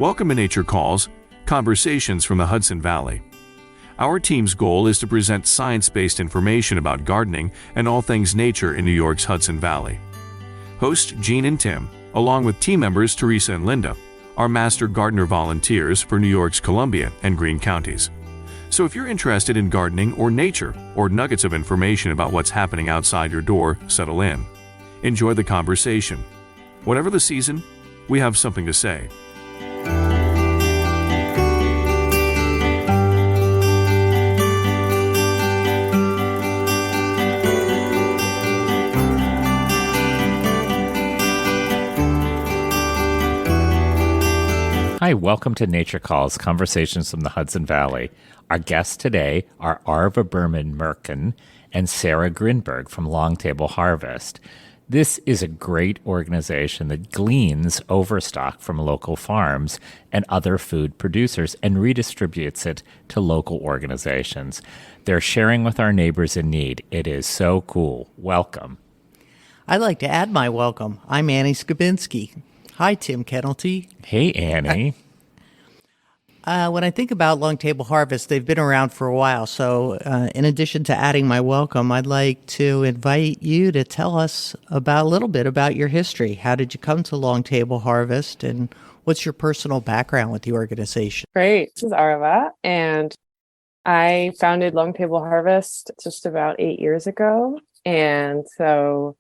Welcome to Nature Calls, Conversations from the Hudson Valley. Our team's goal is to present science-based information about gardening and all things nature in New York's Hudson Valley. Hosts Jean and Tim, along with team members Teresa and Linda, are Master Gardener volunteers for New York's Columbia and Greene Counties. So if you're interested in gardening or nature, or nuggets of information about what's happening outside your door, settle in. Enjoy the conversation. Whatever the season, we have something to say. Hi, welcome to Nature Calls, Conversations from the Hudson Valley. Our guests today are Arva Berman-Merkin and Sarah Grinberg from Long Table Harvest. This is a great organization that gleans overstock from local farms and other food producers and redistributes it to local organizations. They're sharing with our neighbors in need. It is so cool. Welcome. I'd like to add my welcome. I'm Annie Skabinski. Hi, Tim Kennelty. Hey, Annie. When I think about Long Table Harvest, they've been around for a while. So in addition to adding my welcome, I'd like to invite you to tell us a little bit about your history. How did you come to Long Table Harvest, and what's your personal background with the organization? Great. This is Arva, and I founded Long Table Harvest just about 8 years ago. And so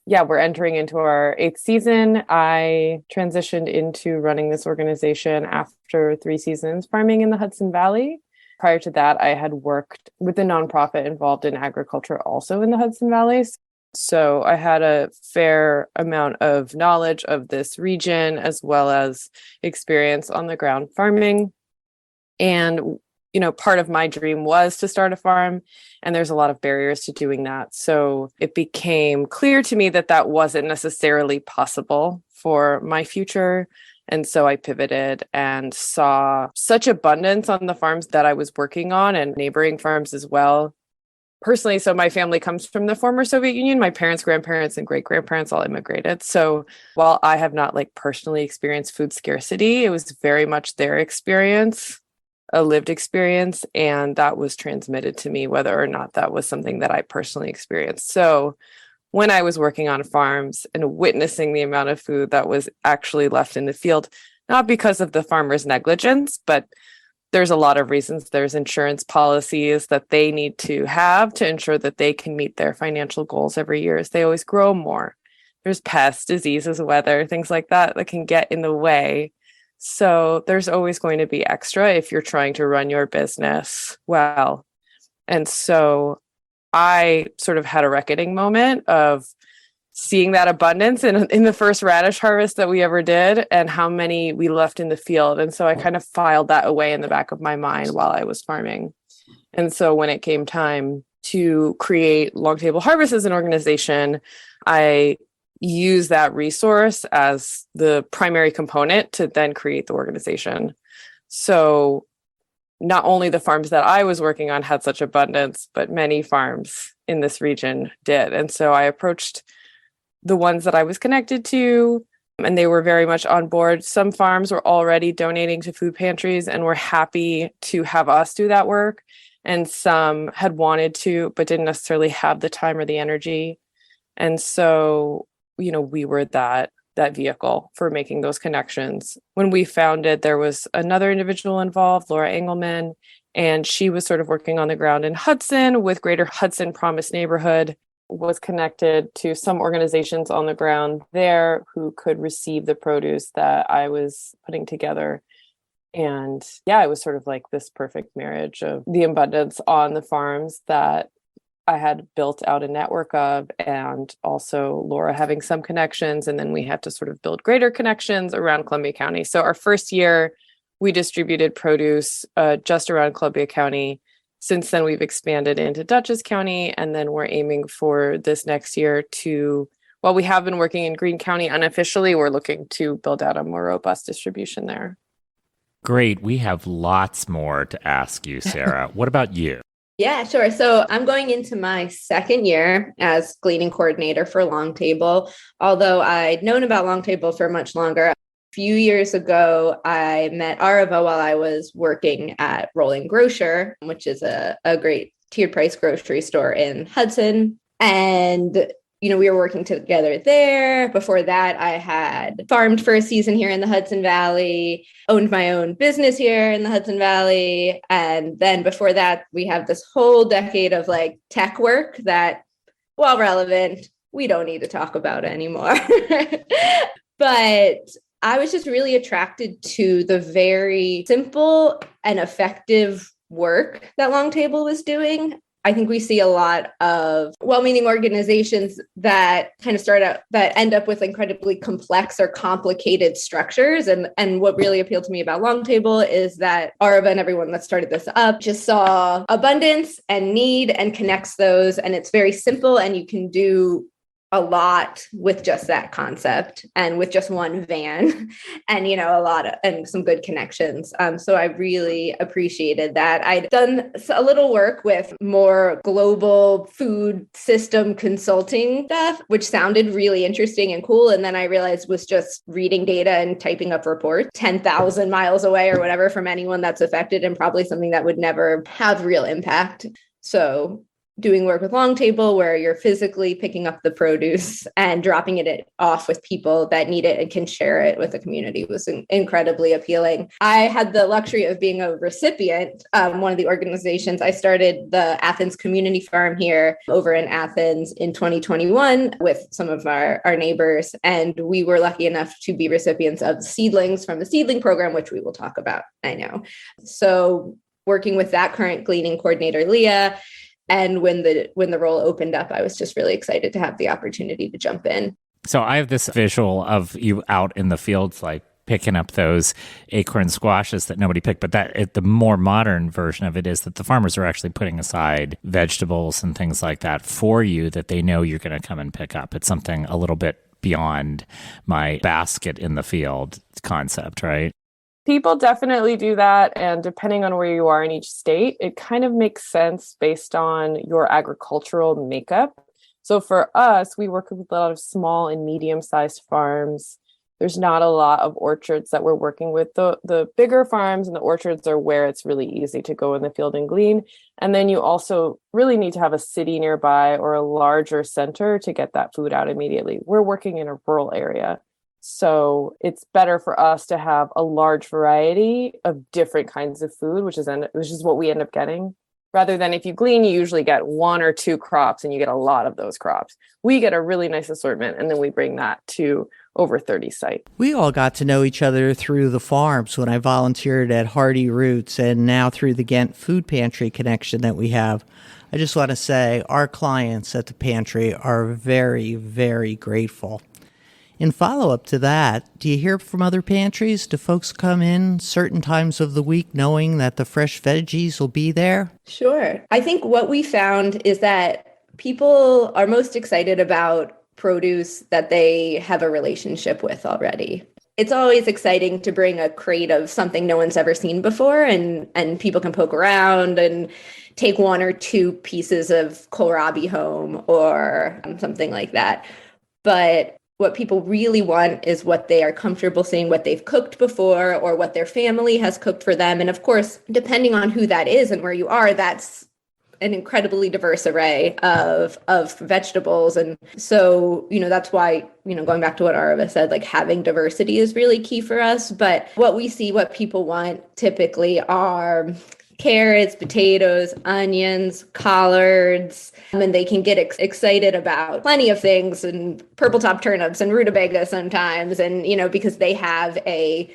we're entering into our 8th season. I transitioned into running this organization after 3 seasons farming in the Hudson Valley. Prior to that, I had worked with a nonprofit involved in agriculture also in the Hudson Valley. So I had a fair amount of knowledge of this region as well as experience on the ground farming. And part of my dream was to start a farm, and there's a lot of barriers to doing that. So it became clear to me that that wasn't necessarily possible for my future. And so I pivoted and saw such abundance on the farms that I was working on and neighboring farms as well. Personally, so my family comes from the former Soviet Union. My parents, grandparents, and great-grandparents all immigrated. So while I have not personally experienced food scarcity, it was very much their experience, a lived experience, and that was transmitted to me, whether or not that was something that I personally experienced. So when I was working on farms and witnessing the amount of food that was actually left in the field, not because of the farmer's negligence, but there's a lot of reasons. There's insurance policies that they need to have to ensure that they can meet their financial goals every year as they always grow more. There's pests, diseases, weather, things like that can get in the way. So there's always going to be extra if you're trying to run your business well. And so I sort of had a reckoning moment of seeing that abundance in the first radish harvest that we ever did and how many we left in the field. And so I kind of filed that away in the back of my mind while I was farming. And so when it came time to create Long Table Harvest as an organization, I use that resource as the primary component to then create the organization. So not only the farms that I was working on had such abundance, but many farms in this region did. And so I approached the ones that I was connected to, and they were very much on board. Some farms were already donating to food pantries and were happy to have us do that work. And some had wanted to, but didn't necessarily have the time or the energy. And so we were that vehicle for making those connections. When we founded, there was another individual involved, Laura Engelman, and she was sort of working on the ground in Hudson with Greater Hudson Promise Neighborhood, was connected to some organizations on the ground there who could receive the produce that I was putting together. And it was sort of like this perfect marriage of the abundance on the farms that I had built out a network of, and also Laura having some connections. And then we had to sort of build greater connections around Columbia County. So our first year, we distributed produce just around Columbia County. Since then, we've expanded into Dutchess County, and then we're aiming for this next year while we have been working in Greene County unofficially, we're looking to build out a more robust distribution there. Great. We have lots more to ask you, Sarah. What about you? Yeah, sure. So I'm going into my 2nd year as gleaning coordinator for Long Table. Although I'd known about Long Table for much longer, few years ago, I met Arava while I was working at Rolling Grocer, which is a great tiered price grocery store in Hudson. And we were working together there. Before that, I had farmed for a season here in the Hudson Valley, owned my own business here in the Hudson Valley. And then before that, we have this whole decade of like tech work that, while relevant, we don't need to talk about anymore. But I was just really attracted to the very simple and effective work that Long Table was doing. I think we see a lot of well-meaning organizations that kind of start out, that end up with incredibly complex or complicated structures. And what really appealed to me about Long Table is that Arva and everyone that started this up just saw abundance and need and connects those. And it's very simple, and you can do a lot with just that concept and with just one van and, and some good connections. So I really appreciated that. I'd done a little work with more global food system consulting stuff, which sounded really interesting and cool. And then I realized was just reading data and typing up reports 10,000 miles away or whatever from anyone that's affected, and probably something that would never have real impact. So doing work with Long Table, where you're physically picking up the produce and dropping it off with people that need it and can share it with the community, was incredibly appealing. I had the luxury of being a recipient. One of the organizations, I started the Athens Community Farm here over in Athens in 2021 with some of our neighbors. And we were lucky enough to be recipients of seedlings from the seedling program, which we will talk about, I know. So working with that current gleaning coordinator, Leah, and when the role opened up, I was just really excited to have the opportunity to jump in. So I have this visual of you out in the fields, like picking up those acorn squashes that nobody picked. But the more modern version of it is that the farmers are actually putting aside vegetables and things like that for you that they know you're going to come and pick up. It's something a little bit beyond my basket in the field concept, right? People definitely do that. And depending on where you are in each state, it kind of makes sense based on your agricultural makeup. So for us, we work with a lot of small and medium-sized farms. There's not a lot of orchards that we're working with. The bigger farms and the orchards are where it's really easy to go in the field and glean. And then you also really need to have a city nearby or a larger center to get that food out immediately. We're working in a rural area. So it's better for us to have a large variety of different kinds of food, which is what we end up getting. Rather than if you glean, you usually get one or two crops and you get a lot of those crops. We get a really nice assortment, and then we bring that to over 30 sites. We all got to know each other through the farms when I volunteered at Hardy Roots, and now through the Ghent Food Pantry connection that we have. I just want to say our clients at the pantry are very, very grateful. In follow-up to that, do you hear from other pantries? Do folks come in certain times of the week knowing that the fresh veggies will be there? Sure. I think what we found is that people are most excited about produce that they have a relationship with already. It's always exciting to bring a crate of something no one's ever seen before, and people can poke around and take one or two pieces of kohlrabi home or something like that. But what people really want is what they are comfortable seeing, what they've cooked before, or what their family has cooked for them. And of course, depending on who that is and where you are, that's an incredibly diverse array of vegetables. And so, that's why, going back to what Arava said, like having diversity is really key for us. But what we see, what people want typically are carrots, potatoes, onions, collards, and they can get excited about plenty of things, and purple top turnips and rutabaga sometimes, and because they have a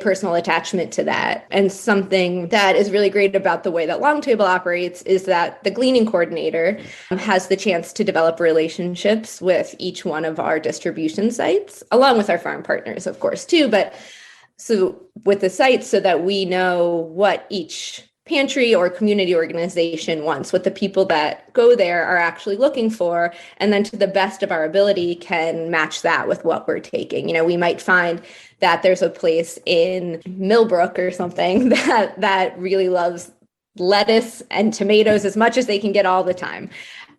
personal attachment to that. And something that is really great about the way that Long Table operates is that the gleaning coordinator has the chance to develop relationships with each one of our distribution sites, along with our farm partners, of course, too. But so with the sites, so that we know what each pantry or community organization wants, what the people that go there are actually looking for, and then to the best of our ability can match that with what we're taking. We might find that there's a place in Millbrook or something that really loves lettuce and tomatoes as much as they can get all the time.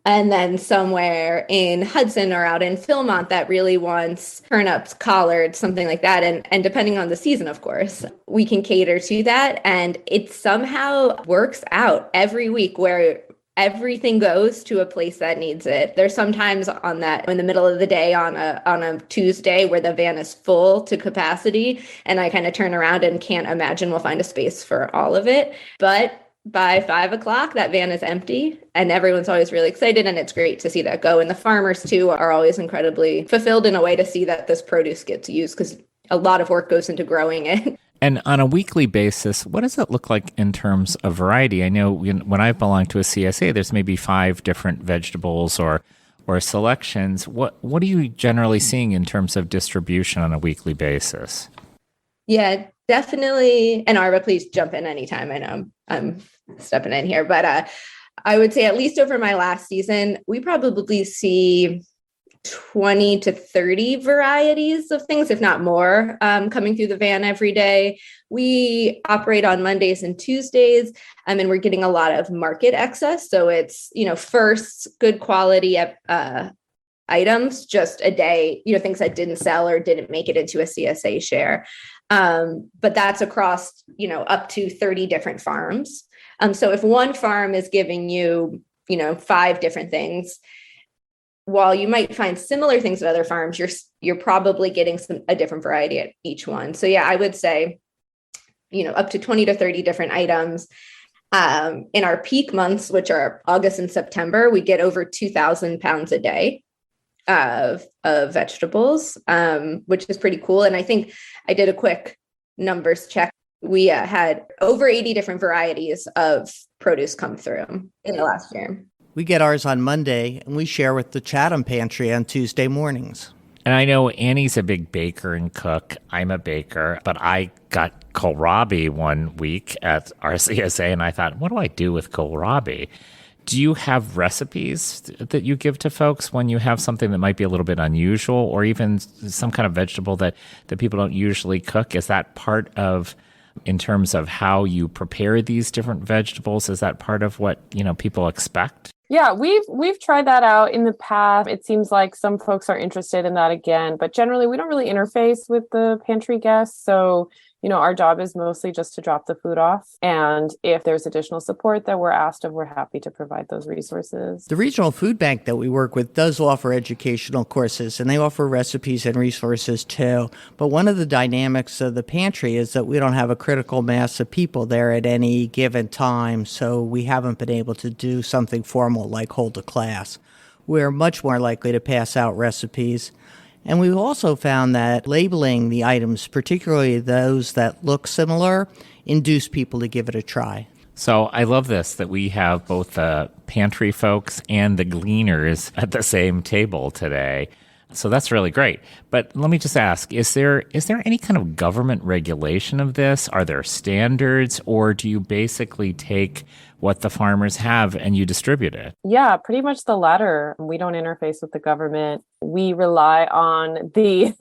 And then somewhere in Hudson or out in Philmont that really wants turnips, collards, something like that. And depending on the season, of course, we can cater to that. And it somehow works out every week where everything goes to a place that needs it. There's sometimes on that in the middle of the day on a Tuesday where the van is full to capacity and I kind of turn around and can't imagine we'll find a space for all of it. But by 5 o'clock, that van is empty and everyone's always really excited. And it's great to see that go. And the farmers, too, are always incredibly fulfilled in a way to see that this produce gets used because a lot of work goes into growing it. And on a weekly basis, what does it look like in terms of variety? I know when I belong to a CSA, there's maybe 5 different vegetables or selections. What are you generally seeing in terms of distribution on a weekly basis? Yeah, definitely. And Arva, please jump in anytime. I know I'm stepping in here, but I would say at least over my last season, we probably see 20 to 30 varieties of things, if not more, coming through the van every day. We operate on Mondays and Tuesdays, and we're getting a lot of market excess. So it's, first good quality items just a day, things that didn't sell or didn't make it into a CSA share. But that's across, up to 30 different farms. So if one farm is giving you, 5 different things, while you might find similar things at other farms, you're probably getting a different variety at each one. So yeah, I would say, up to 20 to 30 different items. In our peak months, which are August and September, we get over 2,000 pounds a day of vegetables, which is pretty cool. And I think I did a quick numbers check. We had over 80 different varieties of produce come through in the last year. We get ours on Monday, and we share with the Chatham Pantry on Tuesday mornings. And I know Annie's a big baker and cook. I'm a baker, but I got kohlrabi one week at our CSA, and I thought, what do I do with kohlrabi? Do you have recipes that you give to folks when you have something that might be a little bit unusual, or even some kind of vegetable that people don't usually cook? Is that part of, in terms of how you prepare these different vegetables, is that part of what, people expect? Yeah, we've tried that out in the past. It seems like some folks are interested in that again, but generally we don't really interface with the pantry guests. So, our job is mostly just to drop the food off. And if there's additional support that we're asked of, we're happy to provide those resources. The regional food bank that we work with does offer educational courses, and they offer recipes and resources too. But one of the dynamics of the pantry is that we don't have a critical mass of people there at any given time, so we haven't been able to do something formal like hold a class. We're much more likely to pass out recipes. And we've also found that labeling the items, particularly those that look similar, induce people to give it a try. So I love this, that we have both the pantry folks and the gleaners at the same table today. So that's really great. But let me just ask, is there any kind of government regulation of this? Are there standards, or do you basically take what the farmers have and you distribute it? Yeah, pretty much the latter. We don't interface with the government. We rely on the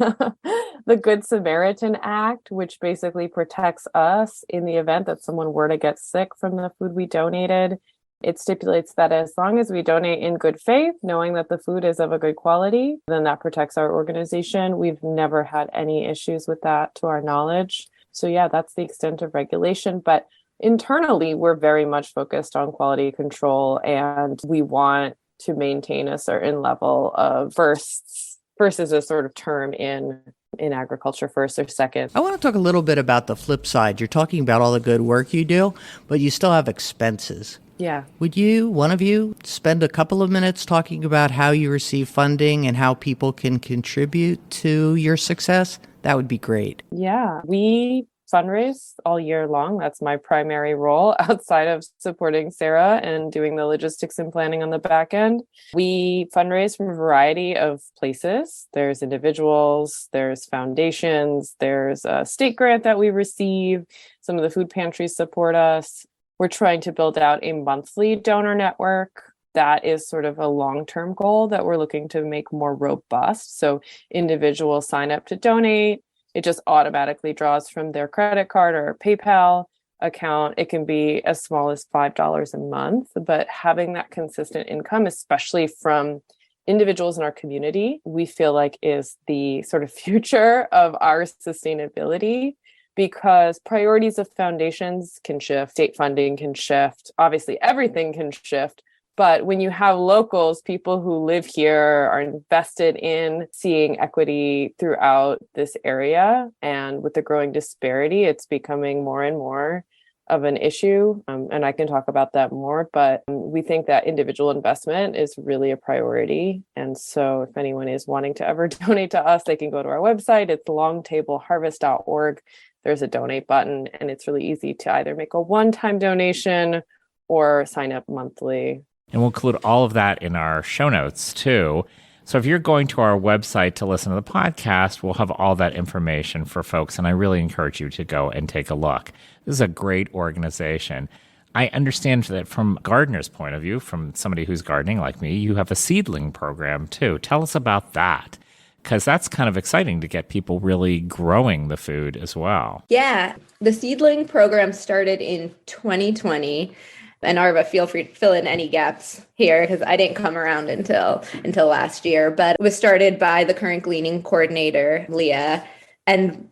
the Good Samaritan Act, which basically protects us in the event that someone were to get sick from the food we donated. It stipulates that as long as we donate in good faith, knowing that the food is of a good quality, then that protects our organization. We've never had any issues with that to our knowledge. So yeah, that's the extent of regulation. But internally, we're very much focused on quality control, and we want to maintain a certain level of firsts. First is a sort of term in agriculture, first or second. I want to talk a little bit about the flip side. You're talking about all the good work you do, but you still have expenses. Yeah. Would one of you, spend a couple of minutes talking about how you receive funding and how people can contribute to your success? That would be great. Yeah. We fundraise all year long. That's my primary role outside of supporting Sarah and doing the logistics and planning on the back end. We fundraise from a variety of places. There's individuals, there's foundations, there's a state grant that we receive. Some of the food pantries support us. We're trying to build out a monthly donor network. That is sort of a long-term goal that we're looking to make more robust. So individuals sign up to donate. It just automatically draws from their credit card or PayPal. account. It can be as small as $5 a month, but having that consistent income, especially from individuals in our community, we feel like is the sort of future of our sustainability, because priorities of foundations can shift, state funding can shift, obviously everything can shift. But when you have locals, people who live here are invested in seeing equity throughout this area. And with the growing disparity, it's becoming more and more of an issue. And I can talk about that more, but we think that individual investment is really a priority. And so if anyone is wanting to ever donate to us, they can go to our website. It's longtableharvest.org. There's a donate button, and it's really easy to either make a one-time donation or sign up monthly. And we'll include all of that in our show notes too. So if you're going to our website to listen to the podcast, we'll have all that information for folks. And I really encourage you to go and take a look. This is a great organization. I understand that from a gardener's point of view, from somebody who's gardening like me, you have a seedling program too. Tell us about that, because that's kind of exciting to get people really growing the food as well. Yeah, the seedling program started in 2020. And Arva, feel free to fill in any gaps here, because I didn't come around until last year. But it was started by the current gleaning coordinator, Leah. And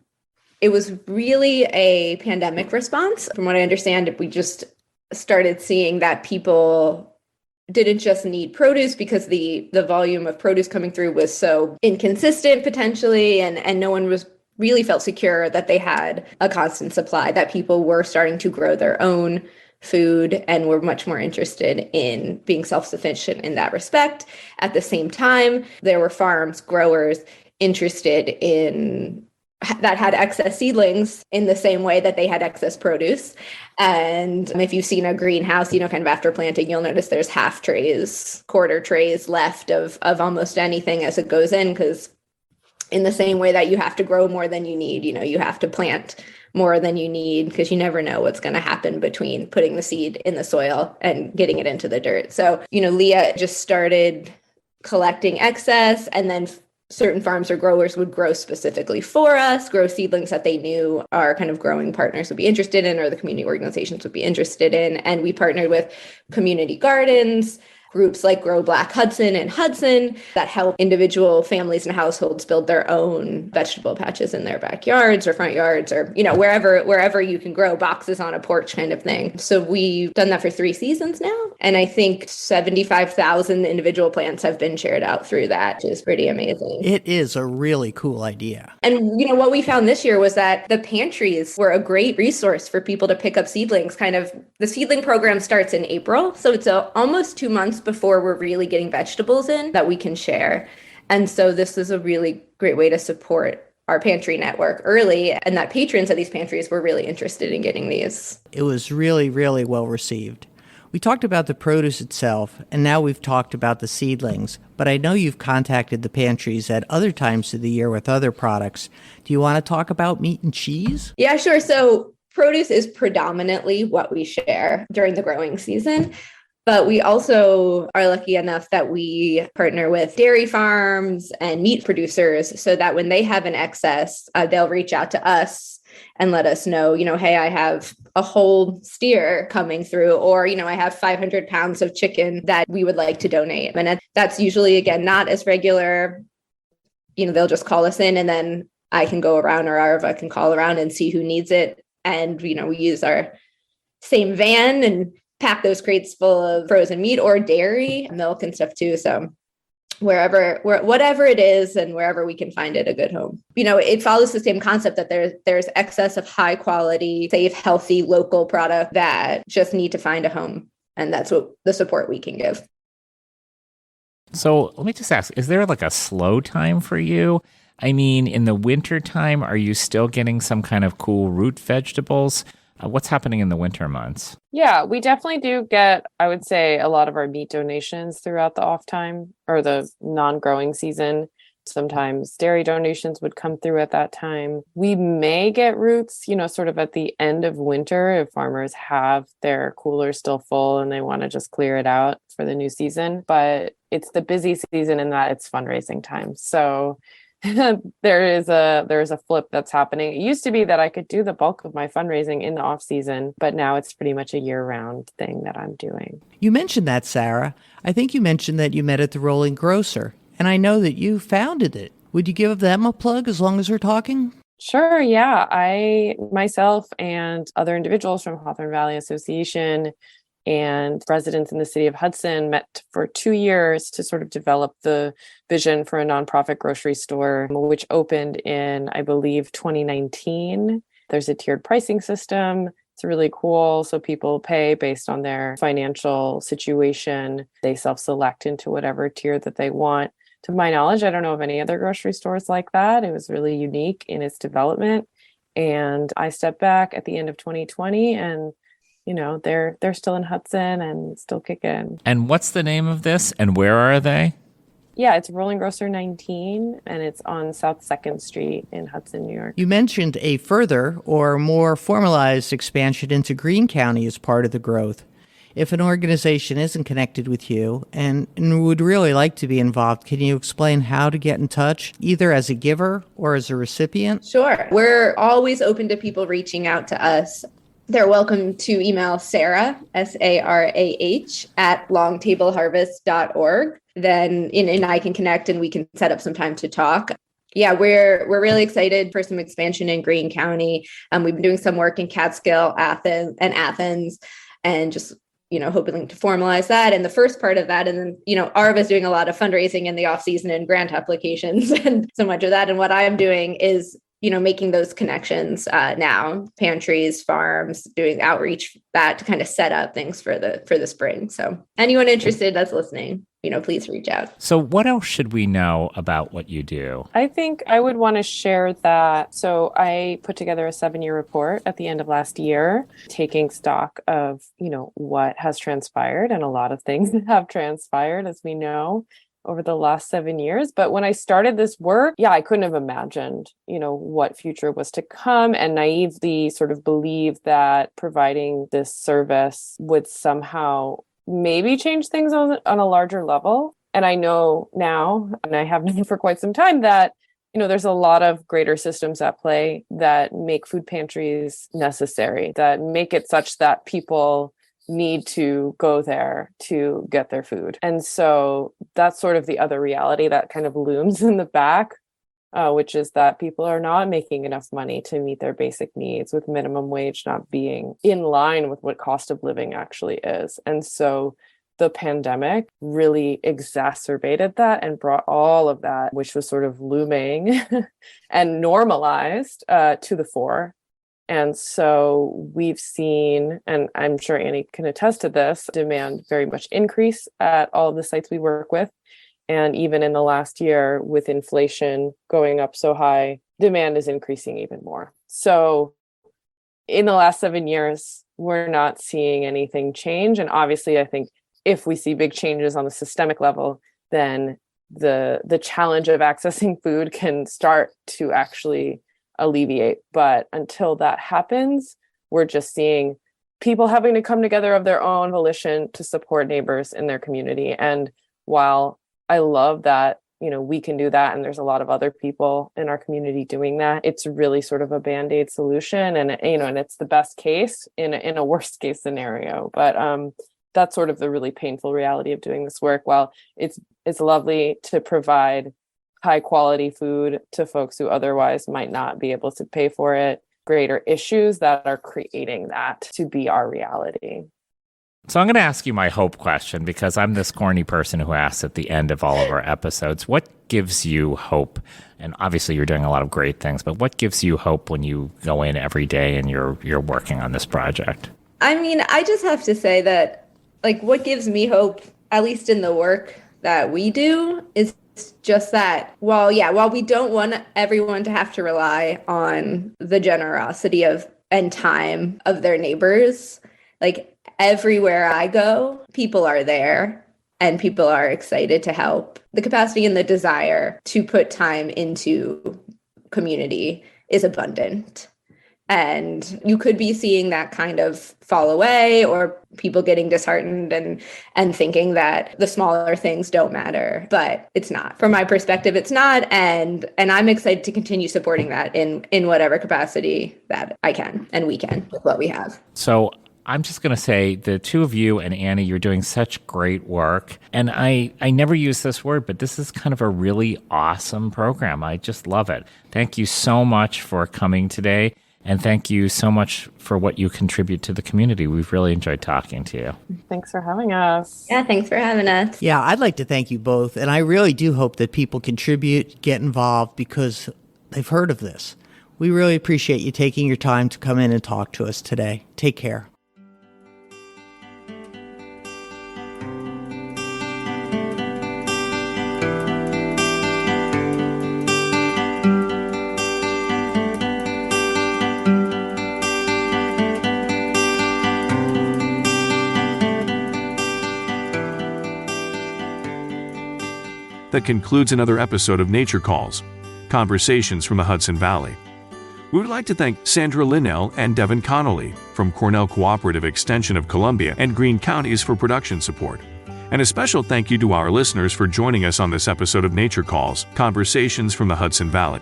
it was really a pandemic response. From what I understand, we just started seeing that people didn't just need produce, because the volume of produce coming through was so inconsistent potentially, and no one was really felt secure that they had a constant supply, that people were starting to grow their own food and were much more interested in being self-sufficient in that respect. At the same time, there were farms, growers interested in that had excess seedlings in the same way that they had excess produce. And if you've seen a greenhouse, kind of after planting, you'll notice there's half trays, quarter trays left of almost anything as it goes in, because in the same way that you have to grow more than you need, you have to plant more than you need, because you never know what's going to happen between putting the seed in the soil and getting it into the dirt. So, Leah just started collecting excess, and then certain farms or growers would grow specifically for us, grow seedlings that they knew our kind of growing partners would be interested in, or the community organizations would be interested in. And we partnered with community gardens, groups like Grow Black Hudson and Hudson, that help individual families and households build their own vegetable patches in their backyards or front yards, or wherever you can grow, boxes on a porch kind of thing. So we've done that for 3 seasons now, and I think 75,000 individual plants have been shared out through that, which is pretty amazing. It is a really cool idea. And what we found this year was that the pantries were a great resource for people to pick up seedlings. The seedling program starts in April, so it's almost 2 months before we're really getting vegetables in that we can share. And so this is a really great way to support our pantry network early, and that patrons of these pantries were really interested in getting these. It was really, really well received. We talked about the produce itself, and now we've talked about the seedlings, but I know you've contacted the pantries at other times of the year with other products. Do you want to talk about meat and cheese? Yeah, sure. So produce is predominantly what we share during the growing season. But we also are lucky enough that we partner with dairy farms and meat producers, so that when they have an excess, they'll reach out to us and let us know, hey, I have a whole steer coming through, or, I have 500 pounds of chicken that we would like to donate. And that's usually, again, not as regular. They'll just call us in, and then I can go around, or Arva can call around and see who needs it. And, we use our same van and pack those crates full of frozen meat or dairy, milk and stuff too. So whatever it is, and wherever we can find it a good home. It follows the same concept that there's excess of high quality, safe, healthy, local product that just need to find a home. And that's what the support we can give. So let me just ask, is there like a slow time for you? I mean, in the winter time, are you still getting some kind of cool root vegetables? What's happening in the winter months? Yeah, we definitely do get, I would say, a lot of our meat donations throughout the off time or the non-growing season. Sometimes dairy donations would come through at that time. We may get roots, sort of at the end of winter if farmers have their coolers still full and they want to just clear it out for the new season. But it's the busy season in that it's fundraising time. So there is a flip that's happening. It used to be that I could do the bulk of my fundraising in the off season, but now it's pretty much a year-round thing that I'm doing. You mentioned that, Sarah. I think you mentioned that you met at the Rolling Grocer, and I know that you founded it. Would you give them a plug as long as we're talking? Sure, yeah. I myself and other individuals from Hawthorne Valley Association and residents in the city of Hudson met for 2 years to sort of develop the vision for a nonprofit grocery store, which opened in, I believe, 2019. There's a tiered pricing system. It's really cool. So people pay based on their financial situation. They self-select into whatever tier that they want. To my knowledge, I don't know of any other grocery stores like that. It was really unique in its development. And I stepped back at the end of 2020 and they're still in Hudson and still kicking. And what's the name of this and where are they? Yeah, it's Rolling Grocer 19 and it's on South 2nd Street in Hudson, New York. You mentioned a further or more formalized expansion into Greene County as part of the growth. If an organization isn't connected with you and would really like to be involved, can you explain how to get in touch, either as a giver or as a recipient? Sure. We're always open to people reaching out to us. They're welcome to email Sarah, SARAH, at longtableharvest.org. Then and I can connect and we can set up some time to talk. Yeah, we're really excited for some expansion in Greene County. We've been doing some work in Catskill, Athens, and just hoping to formalize that. And the first part of that, and then, ARV is doing a lot of fundraising in the off season and grant applications and so much of that. And what I'm doing is making those connections now, pantries, farms, doing outreach, that to kind of set up things for the spring. So anyone interested that's listening, please reach out. So what else should we know about what you do? I think I would want to share that. So I put together a 7-year report at the end of last year, taking stock of, what has transpired, and a lot of things have transpired, as we know, over the last 7 years. But when I started this work, I couldn't have imagined, what future was to come, and naively sort of believed that providing this service would somehow maybe change things on a larger level. And I know now, and I have known for quite some time, that there's a lot of greater systems at play that make food pantries necessary, that make it such that people need to go there to get their food. And so that's sort of the other reality that kind of looms in the back, which is that people are not making enough money to meet their basic needs, with minimum wage not being in line with what cost of living actually is. And so the pandemic really exacerbated that and brought all of that, which was sort of looming and normalized to the fore. And so we've seen, and I'm sure Annie can attest to this, demand very much increase at all of the sites we work with. And even in the last year, with inflation going up so high, demand is increasing even more. So in the last 7 years, we're not seeing anything change. And obviously, I think if we see big changes on the systemic level, then the challenge of accessing food can start to actually alleviate. But until that happens, we're just seeing people having to come together of their own volition to support neighbors in their community. And while I love that, we can do that, and there's a lot of other people in our community doing that, it's really sort of a Band-Aid solution, and and it's the best case in a worst case scenario. But that's sort of the really painful reality of doing this work. While it's lovely to provide high quality food to folks who otherwise might not be able to pay for it, greater issues that are creating that to be our reality. So I'm going to ask you my hope question, because I'm this corny person who asks at the end of all of our episodes, what gives you hope? And obviously you're doing a lot of great things, but what gives you hope when you go in every day and you're working on this project? I mean, I just have to say that, what gives me hope, at least in the work that we do, is just that while we don't want everyone to have to rely on the generosity and time of their neighbors, everywhere I go, people are there and people are excited to help. The capacity and the desire to put time into community is abundant. And you could be seeing that kind of fall away, or people getting disheartened and thinking that the smaller things don't matter. But it's not. From my perspective, it's not. And I'm excited to continue supporting that in whatever capacity that I can and we can with what we have. So I'm just going to say the two of you and Annie, you're doing such great work. And I never use this word, but this is kind of a really awesome program. I just love it. Thank you so much for coming today. And thank you so much for what you contribute to the community. We've really enjoyed talking to you. Thanks for having us. Yeah, thanks for having us. Yeah, I'd like to thank you both. And I really do hope that people contribute, get involved, because they've heard of this. We really appreciate you taking your time to come in and talk to us today. Take care. That concludes another episode of Nature Calls, Conversations from the Hudson Valley. We would like to thank Sandra Linnell and Devin Connolly from Cornell Cooperative Extension of Columbia and Greene Counties for production support. And a special thank you to our listeners for joining us on this episode of Nature Calls, Conversations from the Hudson Valley.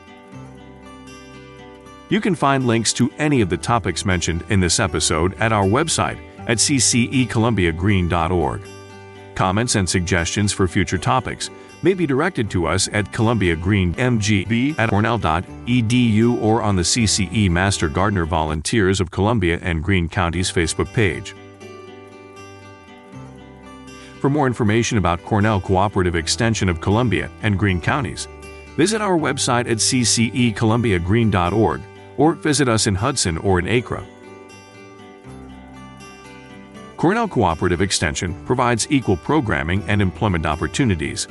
You can find links to any of the topics mentioned in this episode at our website at ccecolumbiagreen.org. Comments and suggestions for future topics may be directed to us at columbiagreenmgb@cornell.edu or on the CCE Master Gardener Volunteers of Columbia and Greene Counties Facebook page. For more information about Cornell Cooperative Extension of Columbia and Greene Counties, visit our website at ccecolumbiagreen.org or visit us in Hudson or in Acre. Cornell Cooperative Extension provides equal programming and employment opportunities